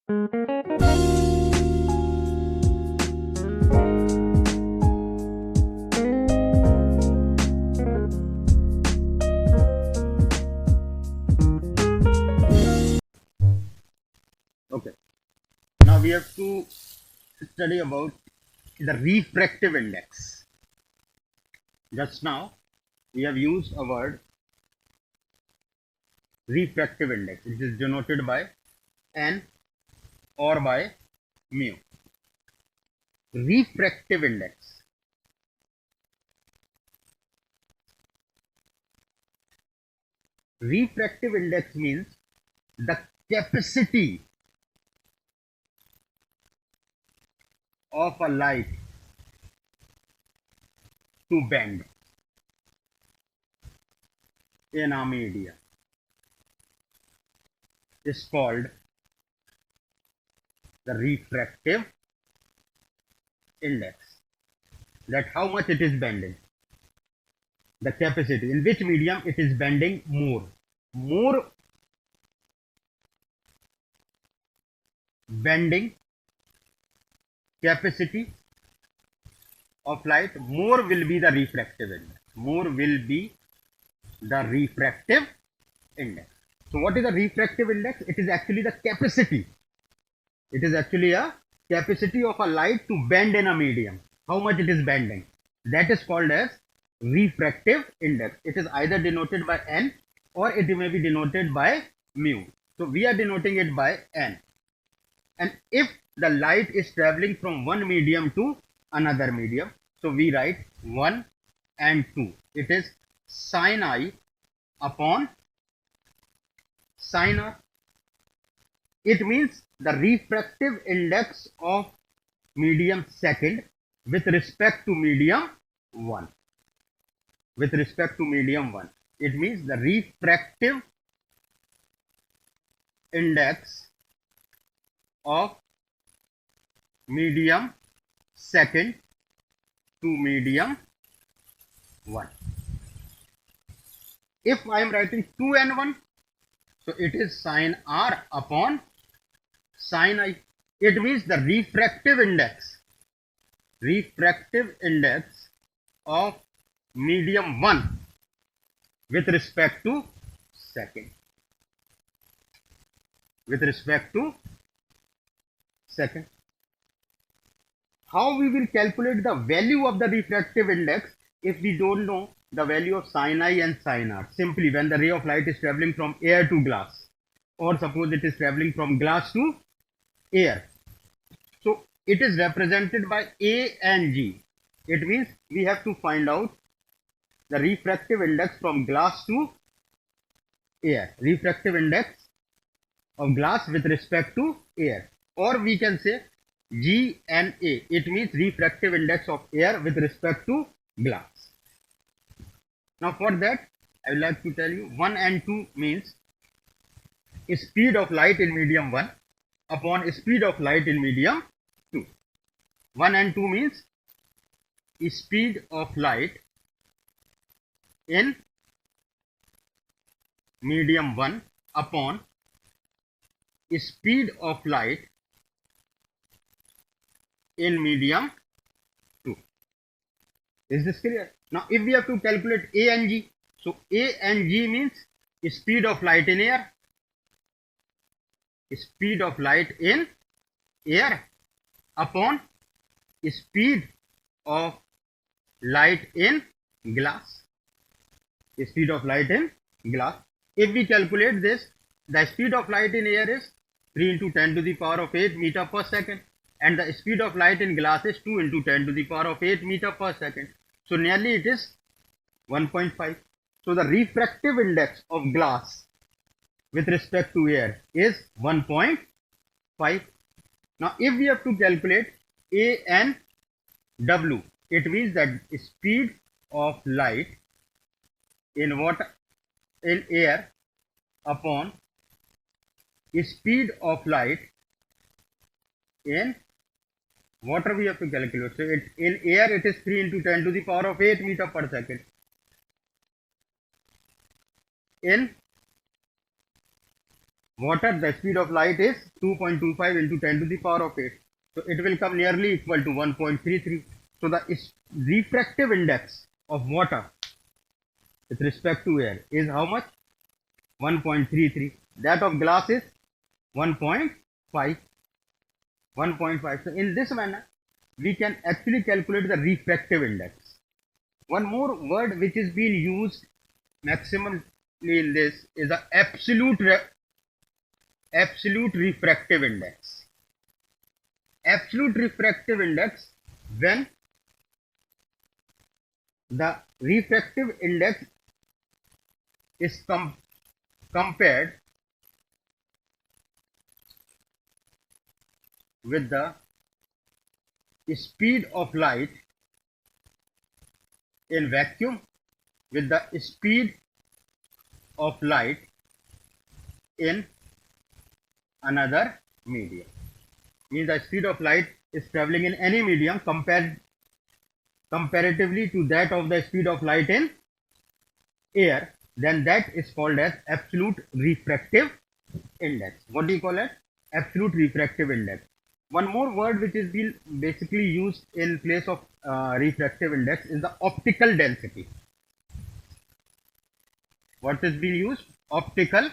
Okay. Now we have to study about the refractive index. Just now we have used a word refractive index, which is denoted by n or by mu. Refractive index. Refractive index means the capacity of a light to bend in a media is called the refractive index. That how much it is bending, the capacity, in which medium it is bending more bending capacity of light, more will be the refractive index. More will be the refractive index. So what is the refractive index? It is actually the capacity. It is actually a capacity of a light to bend in a medium. How much it is bending. That is called as refractive index. It is either denoted by n or it may be denoted by mu. So we are denoting it by n. And if the light is traveling from one medium to another medium, so we write 1 and 2. It is sin I upon sin r. It means the refractive index of medium second with respect to medium 1. With respect to medium 1. It means the refractive index of medium second to medium 1. If I am writing 2 and 1, so it is sin r upon sin I. It means the refractive index of medium 1 with respect to second. With respect to second. How we will calculate the value of the refractive index if we don't know the value of sin I and sin r? Simply when the ray of light is traveling from air to glass, or suppose it is traveling from glass to air. So it is represented by A and G. It means we have to find out the refractive index from glass to air. Refractive index of glass with respect to air. Or we can say G and A. It means refractive index of air with respect to glass. Now for that, I would like to tell you 1 and 2 means speed of light in medium 1 upon speed of light in medium 2. 1 and 2 means speed of light in medium 1 upon speed of light in medium 2. Is this clear? Now if we have to calculate A and G, so A and G means speed of light in air. Speed of light in air upon speed of light in glass. Speed of light in glass. If we calculate this, the speed of light in air is 3 into 10 to the power of 8 meter per second, and the speed of light in glass is 2 into 10 to the power of 8 meter per second. So nearly it is 1.5. So the refractive index of glass with respect to air is 1.5. Now if we have to calculate A and W, it means that speed of light in water, in air upon speed of light in water, we have to calculate. So in air it is 3 into 10 to the power of 8 meter per second. In water, the speed of light is 2.25 into 10 to the power of 8. So it will come nearly equal to 1.33. So the refractive index of water with respect to air is how much? 1.33. That of glass is 1.5. 1.5. So in this manner, we can actually calculate the refractive index. One more word which is being used maximally in this is the absolute refractive index. Absolute refractive index, when the refractive index is compared with the speed of light in vacuum with the speed of light in another medium. Means the speed of light is traveling in any medium comparatively to that of the speed of light in air, then that is called as absolute refractive index. What do you call it? Absolute refractive index. One more word which is being basically used in place of refractive index is the optical density. What is being used? Optical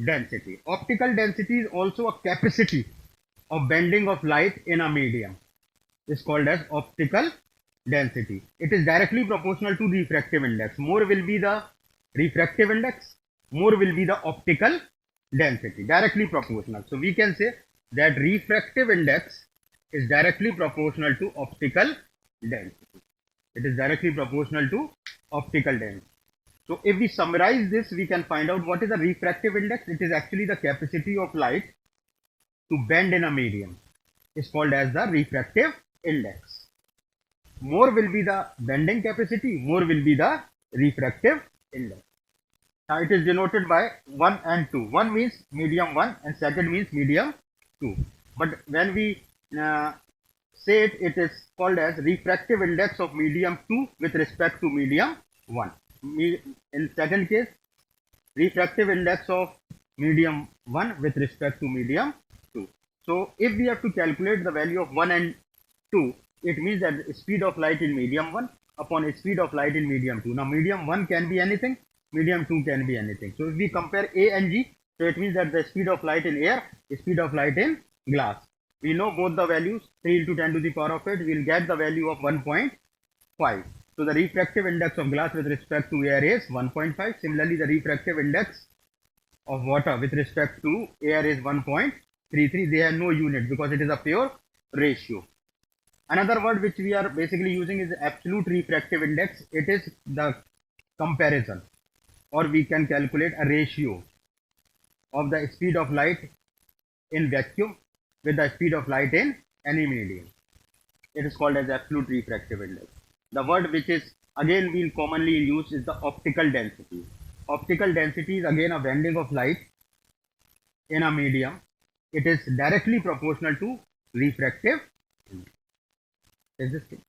density. Optical density is also a capacity of bending of light in a medium. Is called as optical density. It is directly proportional to refractive index. More will be the refractive index, more will be the optical density. Directly proportional. So we can say that refractive index is directly proportional to optical density. It is directly proportional to optical density. So if we summarize this, we can find out what is the refractive index. It is actually the capacity of light to bend in a medium. It's called as the refractive index. More will be the bending capacity, more will be the refractive index. Now it is denoted by 1 and 2. 1 means medium 1 and second means medium 2. But when we say it, it is called as refractive index of medium 2 with respect to medium 1. In second case, refractive index of medium 1 with respect to medium 2. So if we have to calculate the value of 1 and 2, it means that the speed of light in medium 1 upon a speed of light in medium 2. Now medium 1 can be anything, medium 2 can be anything. So if we compare A and G, so it means that the speed of light in air, the speed of light in glass. We know both the values, 3 into 10 to the power of 8, we will get the value of 1.5. So the refractive index of glass with respect to air is 1.5. Similarly, the refractive index of water with respect to air is 1.33. They have no unit because it is a pure ratio. Another word which we are basically using is absolute refractive index. It is the comparison, or we can calculate a ratio of the speed of light in vacuum with the speed of light in any medium. It is called as absolute refractive index. The word which is again being commonly used is the optical density. Optical density is again a bending of light in a medium. It is directly proportional to refractive index. Is this thing?